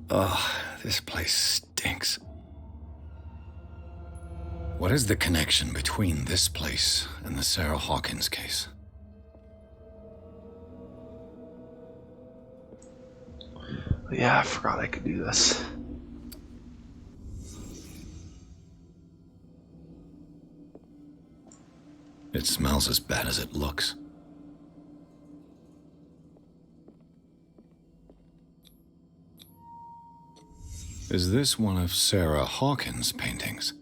Ugh, this place stinks. What is the connection between this place and the Sarah Hawkins case? Yeah, I forgot I could do this. It smells as bad as it looks. Is this one of Sarah Hawkins' paintings?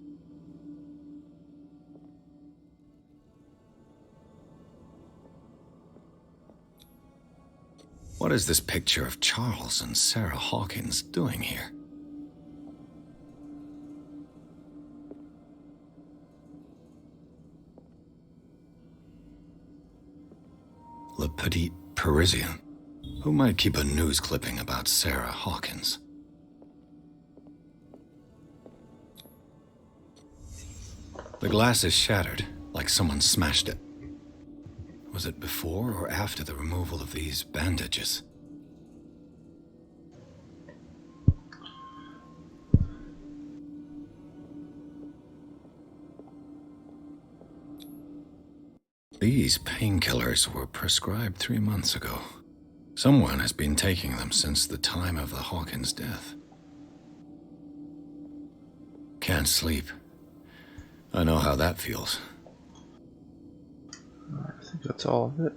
What is this picture of Charles and Sarah Hawkins doing here? Le Petit Parisien. Who might keep a news clipping about Sarah Hawkins? The glass is shattered, like someone smashed it. Was it before or after the removal of these bandages? These painkillers were prescribed 3 months ago. Someone has been taking them since the time of the Hawkins death. Can't sleep. I know how that feels. I think that's all of it.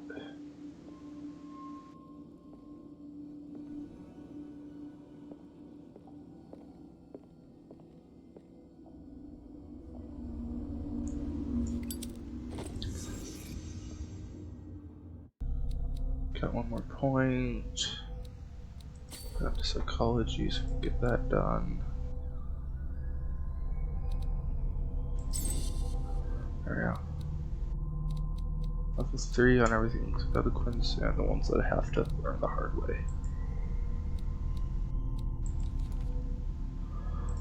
Got one more point. Got to psychology, so we can get that done. There we go. Level 3 on everything except eloquence and the ones that I have to learn the hard way.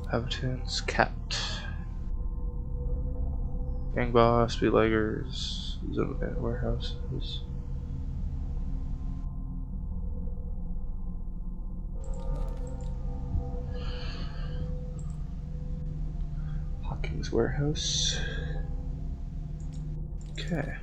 Habitants, cat. Gang boss, bootleggers, who's in the warehouses. Hawkins warehouse. Okay.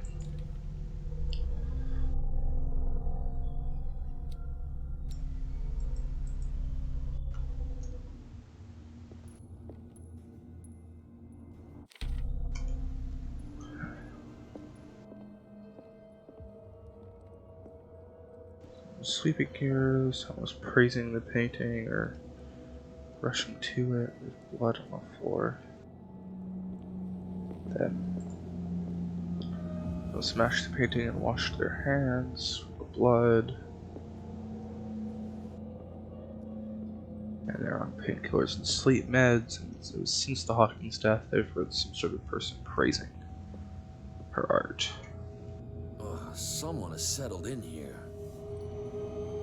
Sleeping gears, almost praising the painting or rushing to it. There's blood on the floor. Then they'll smash the painting and wash their hands with the blood. And they're on painkillers and sleep meds. And so since the Hawkins death, they've heard some sort of person praising her art. Someone has settled in here.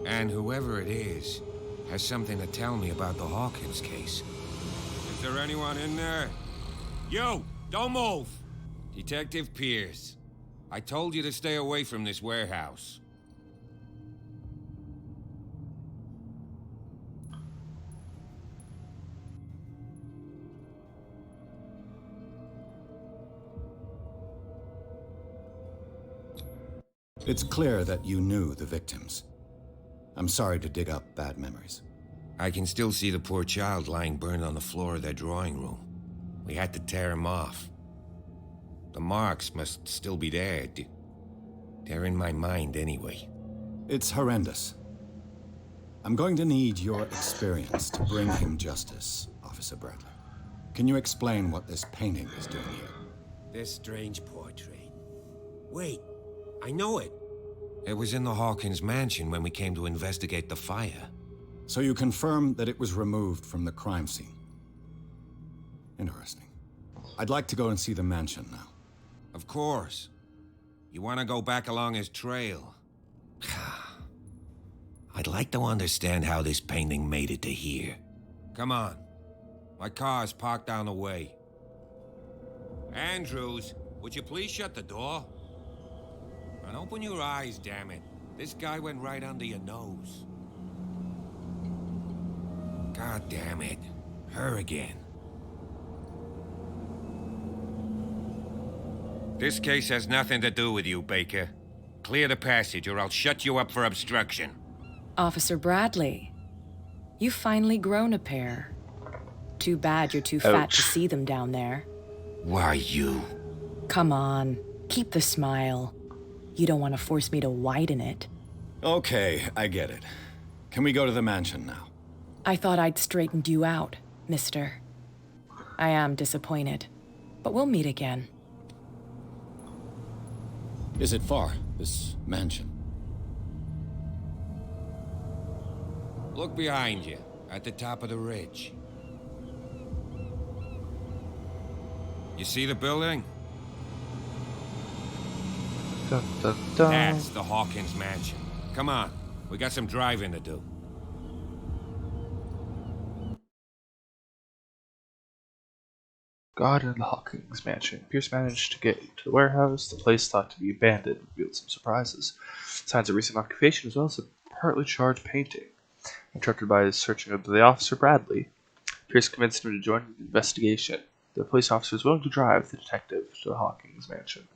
And whoever it is has something to tell me about the Hawkins case. Is there anyone in there? You! Don't move! Detective Pierce. I told you to stay away from this warehouse. It's clear that you knew the victims. I'm sorry to dig up bad memories. I can still see the poor child lying burned on the floor of their drawing room. We had to tear him off. The marks must still be there. They're in my mind anyway. It's horrendous. I'm going to need your experience to bring him justice, Officer Bradley. Can you explain what this painting is doing here? This strange portrait. Wait, I know it. It was in the Hawkins mansion when we came to investigate the fire. So you confirm that it was removed from the crime scene? Interesting. I'd like to go and see the mansion now. Of course. You want to go back along his trail? I'd like to understand how this painting made it to here. Come on. My car's parked down the way. Andrews, would you please shut the door? And open your eyes, damn it. This guy went right under your nose. God damn it. Her again. This case has nothing to do with you, Baker. Clear the passage or I'll shut you up for obstruction. Officer Bradley, you've finally grown a pair. Too bad you're too fat to Ouch. see them down there. Why you? Come on, keep the smile. You don't want to force me to widen it. Okay, I get it. Can we go to the mansion now? I thought I'd straightened you out, mister. I am disappointed, but we'll meet again. Is it far, this mansion? Look behind you, at the top of the ridge. You see the building? Dun, dun, dun. That's the Hawkins mansion. Come on, we got some driving to do. God in the Hawkins mansion. Pierce managed to get into the warehouse. The place thought to be abandoned revealed some surprises. Signs of recent occupation as well as a partly charged painting. Interrupted by his searching of the officer Bradley, Pierce convinced him to join the investigation. The police officer was willing to drive the detective to the Hawkins mansion.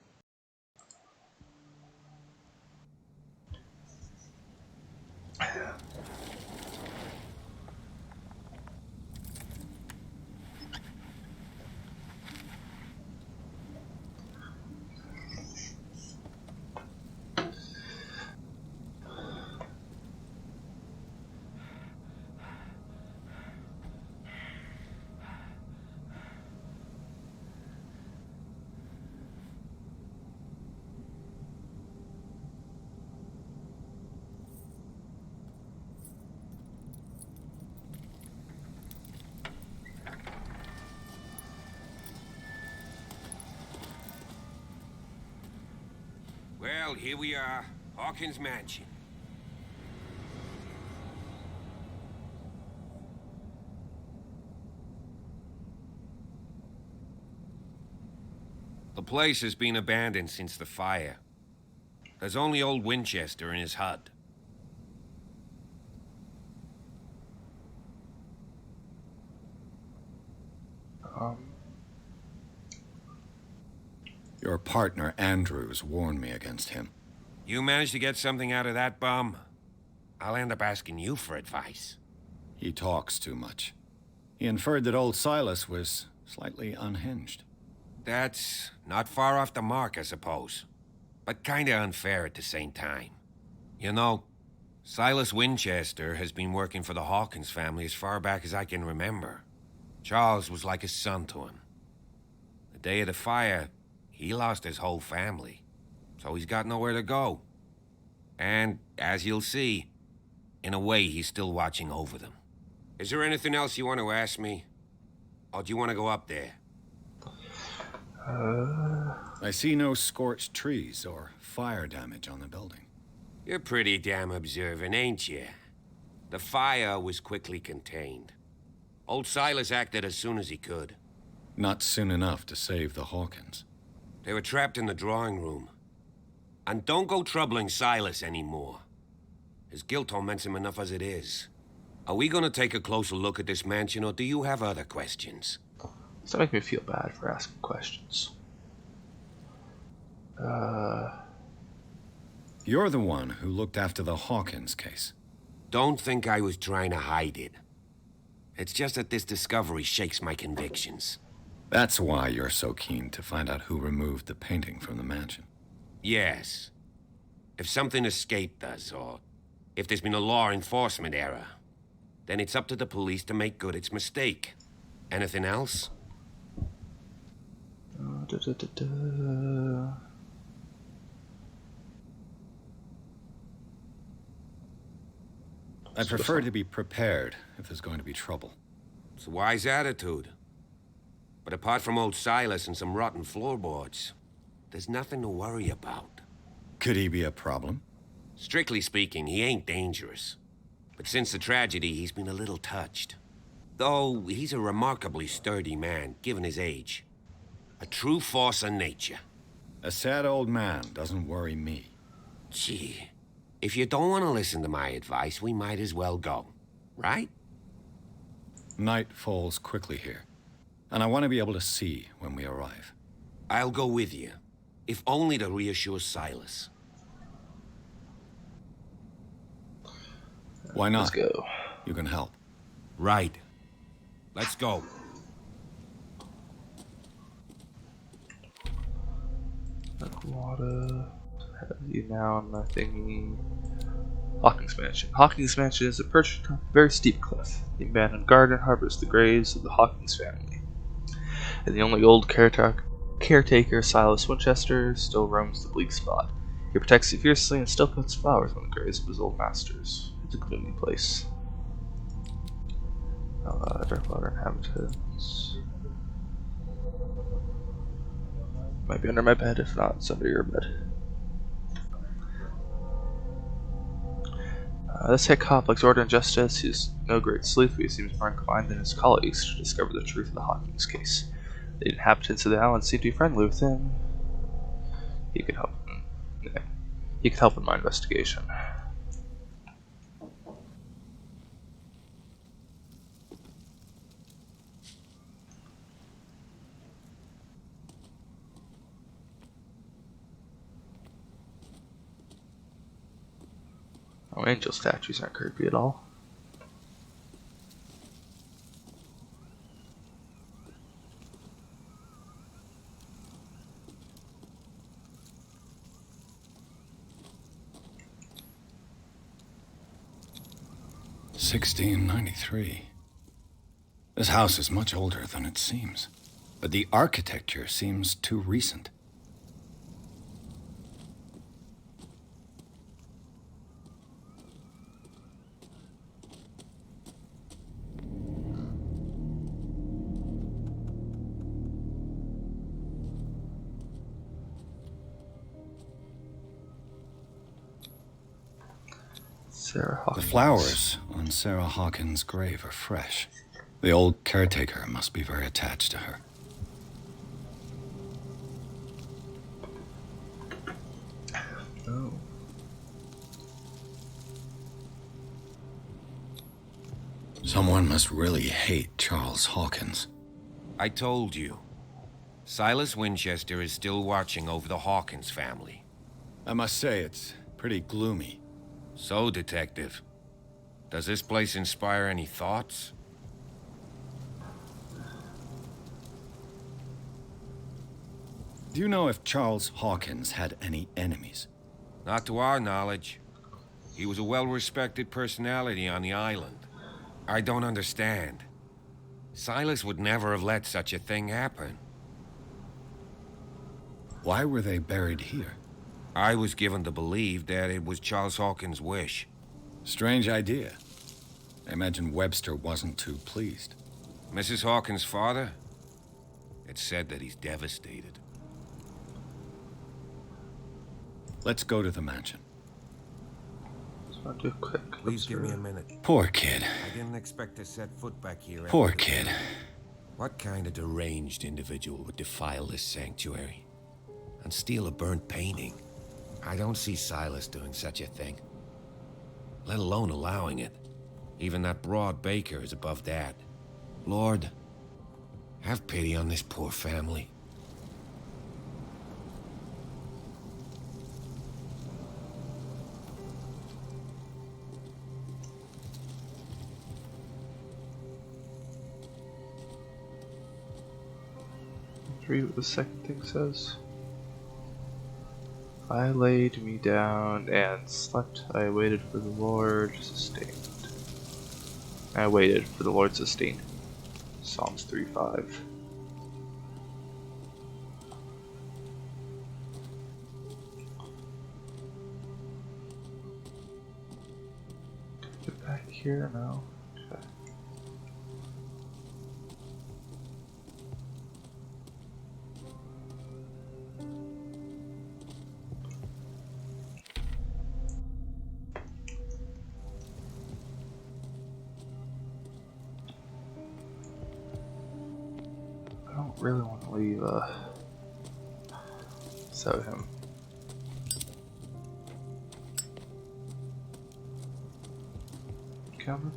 Well, here we are, Hawkins mansion. The place has been abandoned since the fire. There's only old Winchester in his hut. Your partner, Andrews, warned me against him. You managed to get something out of that bum? I'll end up asking you for advice. He talks too much. He inferred that old Silas was slightly unhinged. That's not far off the mark, I suppose. But kinda unfair at the same time. You know, Silas Winchester has been working for the Hawkins family as far back as I can remember. Charles was like a son to him. The day of the fire, he lost his whole family, so he's got nowhere to go. And, as you'll see, in a way, he's still watching over them. Is there anything else you want to ask me? Or do you want to go up there? I see no scorched trees or fire damage on the building. You're pretty damn observant, ain't you? The fire was quickly contained. Old Silas acted as soon as he could. Not soon enough to save the Hawkins. They were trapped in the drawing room. And don't go troubling Silas anymore. His guilt torments him enough as it is. Are we gonna take a closer look at this mansion, or do you have other questions? Does that make me feel bad for asking questions? You're the one who looked after the Hawkins case. Don't think I was trying to hide it. It's just that this discovery shakes my convictions. That's why you're so keen to find out who removed the painting from the mansion. Yes. If something escaped us, or if there's been a law enforcement error, then it's up to the police to make good its mistake. Anything else? I prefer to be prepared if there's going to be trouble. It's a wise attitude. But apart from old Silas and some rotten floorboards, there's nothing to worry about. Could he be a problem? Strictly speaking, he ain't dangerous. But since the tragedy, he's been a little touched. Though he's a remarkably sturdy man, given his age. A true force of nature. A sad old man doesn't worry me. Gee, if you don't want to listen to my advice, we might as well go. Right? Night falls quickly here, and I want to be able to see when we arrive. I'll go with you, if only to reassure Silas. Why not? Let's go. You can help. Right. Let's go. Water. Have you now on my thingy. Hawkins Mansion. Hawkins Mansion is a perched atop a very steep cliff. The abandoned garden harbors the graves of the Hawkins family. And the only old caretaker, Silas Winchester, still roams the bleak spot. He protects it fiercely and still puts flowers on the graves of his old masters. It's a gloomy place. Dark water inhabitants. Might be under my bed, if not, it's under your bed. This hick hop likes order and justice. He's no great sleuth, but he seems more inclined than his colleagues to discover the truth of the Hawkins case. The inhabitants of the island seem to be friendly with him. He can help. Yeah. He can help in my investigation. Oh, angel statues aren't creepy at all. $1693. This house is much older than it seems, but the architecture seems too recent. Sarah Hawkins. The flowers on Sarah Hawkins' grave are fresh. The old caretaker must be very attached to her. Oh. Someone must really hate Charles Hawkins. I told you. Silas Winchester is still watching over the Hawkins family. I must say, it's pretty gloomy. So, Detective, does this place inspire any thoughts? Do you know if Charles Hawkins had any enemies? Not to our knowledge. He was a well-respected personality on the island. I don't understand. Silas would never have let such a thing happen. Why were they buried here? I was given to believe that it was Charles Hawkins' wish. Strange idea. I imagine Webster wasn't too pleased. Mrs. Hawkins' father? It's said that he's devastated. Let's go to the mansion. Just want to do a quick. Please give me a minute. Poor kid. I didn't expect to set foot back here. Poor after the- kid. What kind of deranged individual would defile this sanctuary and steal a burnt painting? I don't see Silas doing such a thing, let alone allowing it. Even that broad baker is above that. Lord, have pity on this poor family. Read what the second thing says. I laid me down and slept. I waited for the Lord sustained. I waited for the Lord sustained. Psalms 3:5. Get back here now. Okay. I don't really want to leave without him. Camera.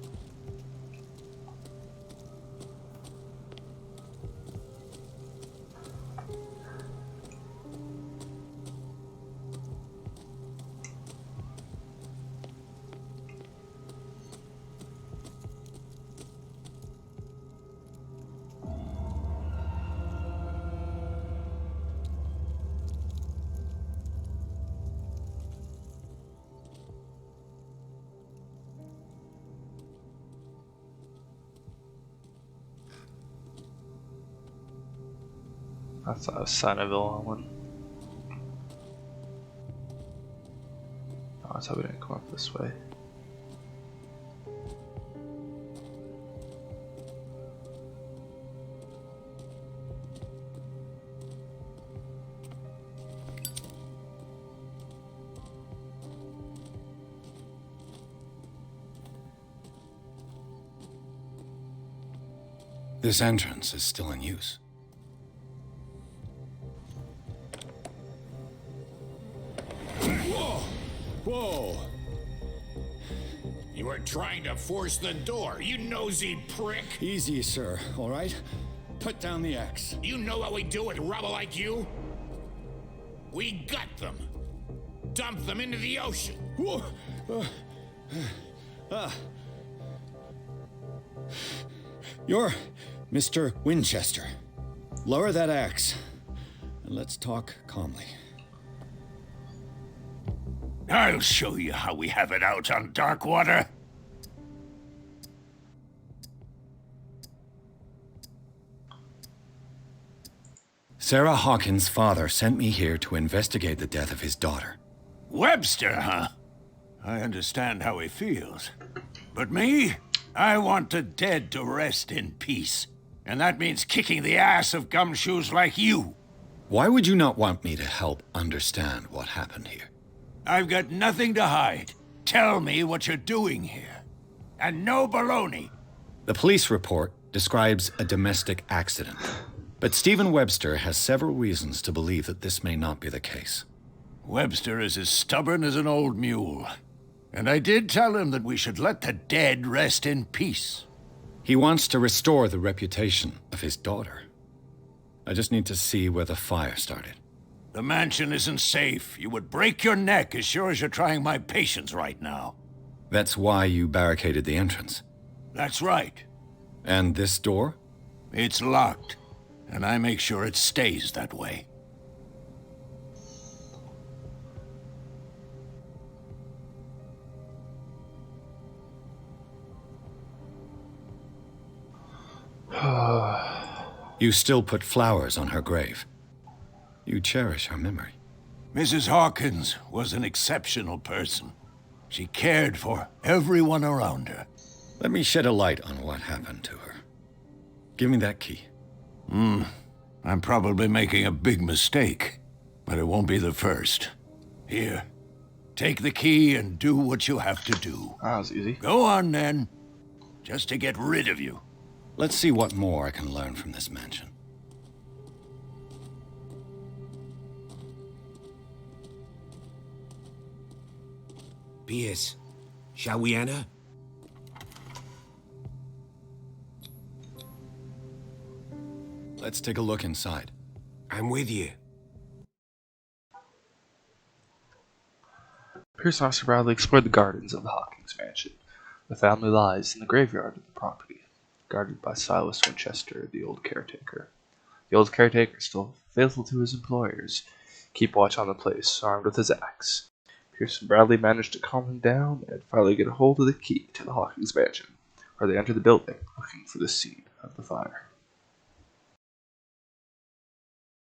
That's a sign of ill omen. Oh, that's how we didn't come up this way. This entrance is still in use. Whoa! Whoa! You were trying to force the door, you nosy prick! Easy, sir, all right? Put down the axe. You know what we do with rubble like you? We gut them. Dump them into the ocean. Whoa! You're Mr. Winchester. Lower that axe, and let's talk calmly. I'll show you how we have it out on Darkwater. Sarah Hawkins' father sent me here to investigate the death of his daughter. Webster, huh? I understand how he feels. But me? I want the dead to rest in peace. And that means kicking the ass of gumshoes like you. Why would you not want me to help understand what happened here? I've got nothing to hide. Tell me what you're doing here. And no baloney. The police report describes a domestic accident. But Stephen Webster has several reasons to believe that this may not be the case. Webster is as stubborn as an old mule. And I did tell him that we should let the dead rest in peace. He wants to restore the reputation of his daughter. I just need to see where the fire started. The mansion isn't safe. You would break your neck as sure as you're trying my patience right now. That's why you barricaded the entrance. That's right. And this door? It's locked, and I make sure it stays that way. You still put flowers on her grave. You cherish her memory. Mrs. Hawkins was an exceptional person. She cared for everyone around her. Let me shed a light on what happened to her. Give me that key. I'm probably making a big mistake, but it won't be the first. Here, take the key and do what you have to do. That was easy. Go on, then. Just to get rid of you. Let's see what more I can learn from this mansion. Pierce, shall we enter? Let's take a look inside. I'm with you. Pierce and Officer Bradley explored the gardens of the Hawkins mansion. The family lies in the graveyard of the property, guarded by Silas Winchester, the old caretaker. The old caretaker, still faithful to his employers, keep watch on the place, armed with his axe. Pierce and Bradley managed to calm him down and finally get a hold of the key to the Hawkins mansion, where they enter the building, looking for the scene of the fire.